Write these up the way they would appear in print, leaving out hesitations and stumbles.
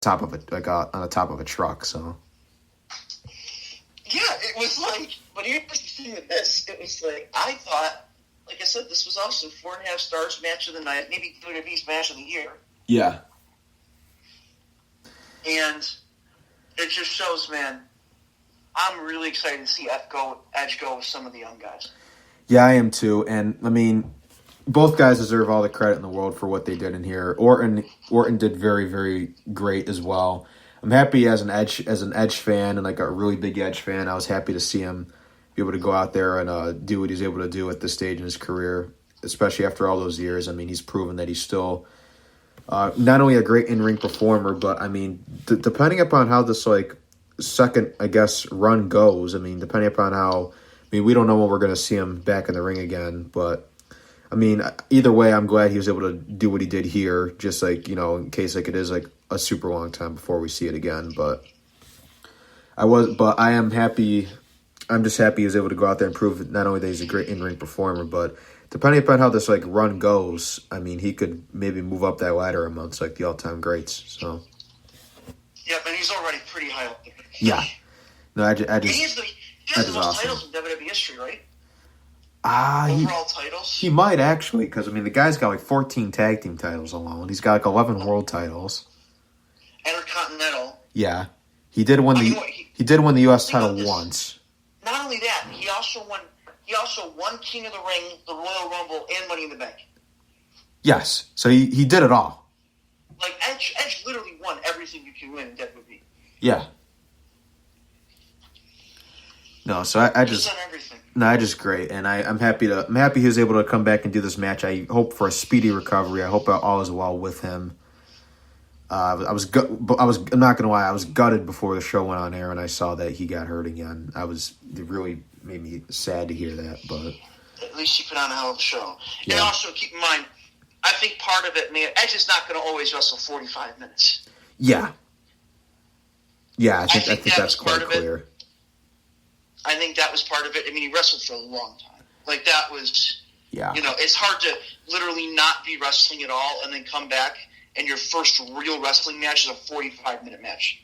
top of on the top of a truck. So yeah, it was like. But here's the thing with this: it was like I thought, like I said, this was also 4.5 stars match of the night, maybe WWE's match of the year. yeah, And it just shows, man. I'm really excited to see Edge go with some of the young guys. yeah, I am too. And I mean, both guys deserve all the credit in the world for what they did in here. Orton did very, very great as well. I'm happy as an Edge fan and like a really big Edge fan. I was happy to see him be able to go out there and do what he's able to do at this stage in his career, especially after all those years. I mean, he's proven that he's still not only a great in-ring performer, but I mean, depending upon how this like second, I guess, run goes. I mean, depending upon how, I mean, we don't know when we're going to see him back in the ring again, but I mean, either way, I'm glad he was able to do what he did here, just like, you know, in case like it is like a super long time before we see it again. But I am happy. I'm just happy he was able to go out there and prove not only that he's a great in-ring performer, but depending upon how this like run goes, I mean, he could maybe move up that ladder amongst like the all-time greats. So. Yeah, but he's already pretty high up there. Yeah. No, I he has the most awesome. titles in WWE history, right? Overall titles? He might actually, because, I mean, the guy's got like 14 tag team titles alone. He's got like 11 world titles. Intercontinental. Yeah. He did win the U.S. title once. Not only that, he also won King of the Ring, the Royal Rumble, and Money in the Bank. Yes. So he did it all. Like, Edge literally won everything you can win in WWE. Yeah. No, so I just done everything. No, I just great, and I'm happy he was able to come back and do this match. I hope for a speedy recovery. I hope all is well with him. I'm not gonna lie, I was gutted before the show went on air and I saw that he got hurt again. It really made me sad to hear that, but at least he put on a hell of a show. Yeah. And also keep in mind, I think part of it, man, Edge is not going to always wrestle 45 minutes. Yeah. Yeah, I think that's quite clear. I think that was part of it. I mean, he wrestled for a long time. Like, that was, yeah. You know, it's hard to literally not be wrestling at all and then come back and your first real wrestling match is a 45-minute match.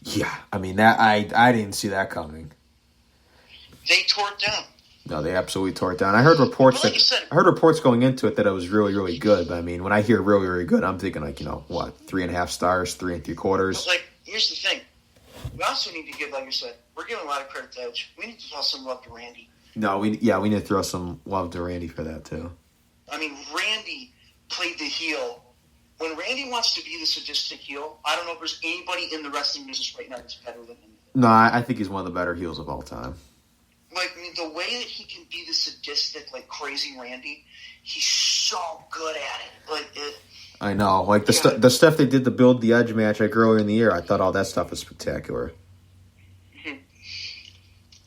Yeah, I mean, that I didn't see that coming. They tore it down. No, they absolutely tore it down. I heard reports going into it that it was really, really good. But I mean, when I hear really, really good, I'm thinking like, 3.5 stars, 3 3/4. But like, here's the thing. We also need to give, like you said, we're giving a lot of credit to Edge. We need to throw some love to Randy. No, we need to throw some love to Randy for that too. I mean, Randy played the heel. When Randy wants to be the sadistic heel, I don't know if there's anybody in the wrestling business right now that's better than him. No, I think he's one of the better heels of all time. Like, I mean, the way that he can be the sadistic, like, crazy Randy, he's so good at it. Like, I know. Like, the stuff they did to build the Edge match like earlier in the year, I thought all that stuff was spectacular. Mm-hmm.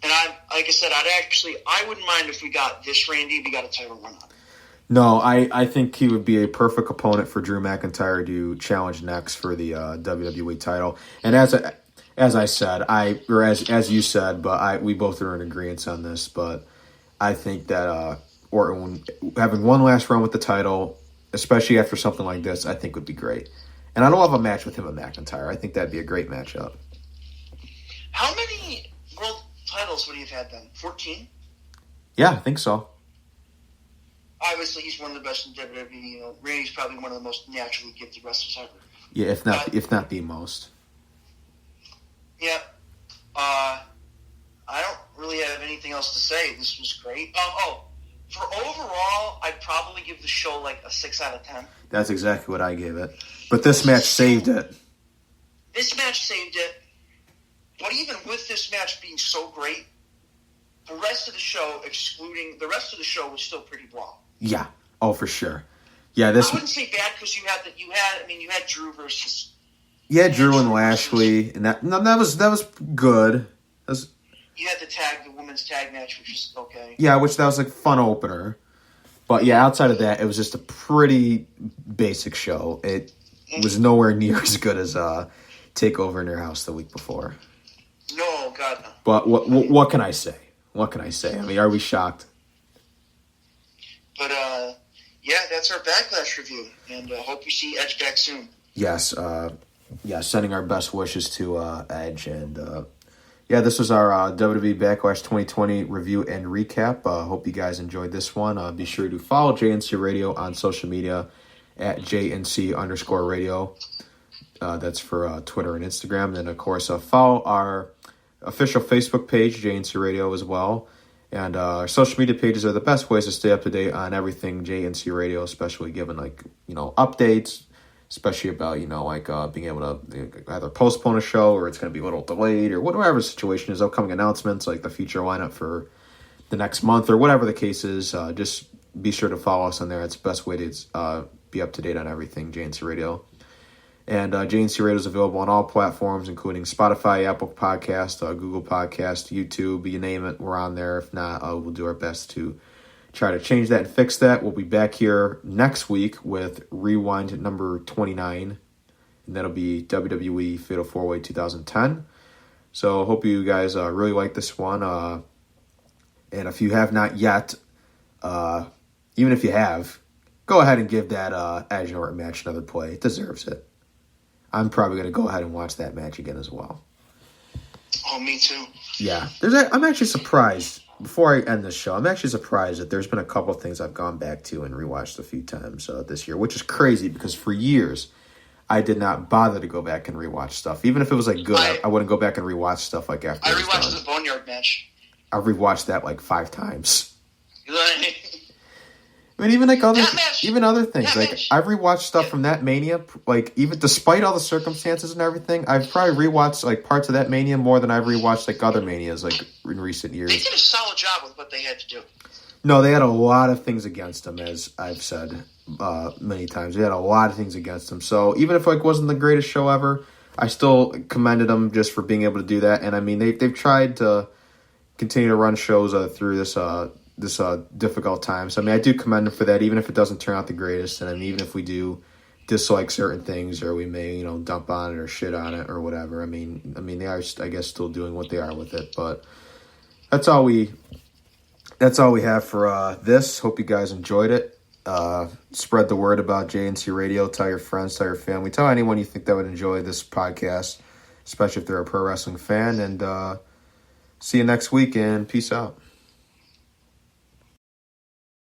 And like I said, I wouldn't mind if we got this Randy, we got a title run on. No, I think he would be a perfect opponent for Drew McIntyre to challenge next for the WWE title. And as I said, as you said, but we both are in agreement on this. But I think that Orton having one last run with the title, especially after something like this, I think would be great. And I don't have a match with him and McIntyre. I think that'd be a great matchup. How many world titles would he have had then? 14? Yeah, I think so. Obviously, he's one of the best in WWE. Randy's probably one of the most naturally gifted wrestlers ever. Yeah, if not the most. Yeah. I don't really have anything else to say. This was great. For overall, I'd probably give the show like a 6 out of 10. That's exactly what I gave it. But this match saved it. This match saved it. But even with this match being so great, the rest of the show, was still pretty blah. Yeah. Oh, for sure. Yeah, I wouldn't say bad because you had Drew versus. Yeah, Drew and Lashley, and that was good. You had the women's tag match, which was okay. Yeah, that was like fun opener. But yeah, outside of that, it was just a pretty basic show. It was nowhere near as good as Takeover in Your House the week before. No, God no. But what can I say? What can I say? I mean, are we shocked? But yeah, that's our Backlash review, and hope you see Edge back soon. Yes, sending our best wishes to Edge. And this was our WWE Backlash 2020 review and recap. Hope you guys enjoyed this one. Be sure to follow JNC Radio on social media at JNC_radio. That's for Twitter and Instagram. And then, of course, follow our official Facebook page, JNC Radio, as well. And our social media pages are the best ways to stay up to date on everything JNC Radio, especially given, updates, especially about, being able to either postpone a show or it's going to be a little delayed or whatever the situation is, upcoming announcements, like the future lineup for the next month or whatever the case is. Just be sure to follow us on there. It's the best way to be up to date on everything JNC Radio. And JNC Radio is available on all platforms, including Spotify, Apple Podcast, Google Podcast, YouTube, you name it, we're on there. If not, we'll do our best to try to change that and fix that. We'll be back here next week with Rewind number 29, and that'll be WWE Fatal 4-Way 2010. So hope you guys really like this one. And if you have not yet, even if you have, go ahead and give that Edge and Orton match another play. It deserves it. I'm probably going to go ahead and watch that match again as well. Oh, me too. Yeah. I'm actually surprised, before I end this show, I'm actually surprised that there's been a couple of things I've gone back to and rewatched a few times this year, which is crazy because for years I did not bother to go back and rewatch stuff. Even if it was good, I wouldn't go back and rewatch stuff after I rewatched the Boneyard match. I've rewatched that 5 times. You know what I mean? I mean, even other things. I've rewatched stuff from that Mania. Even despite all the circumstances and everything, I've probably rewatched parts of that Mania more than I've rewatched other Manias in recent years. They did a solid job with what they had to do. No, they had a lot of things against them, as I've said many times. They had a lot of things against them. So even if wasn't the greatest show ever, I still commended them just for being able to do that. And I mean, they've tried to continue to run shows through this difficult time. So I mean, I do commend them for that, even if it doesn't turn out the greatest. And I mean, even if we do dislike certain things, or we may dump on it or shit on it or whatever. I mean, they are, I guess, still doing what they are with it. But that's all we have for this. Hope you guys enjoyed it. Spread the word about JNC Radio. Tell your friends, tell your family, tell anyone you think that would enjoy this podcast, especially if they're a pro wrestling fan. And see you next week, and peace out.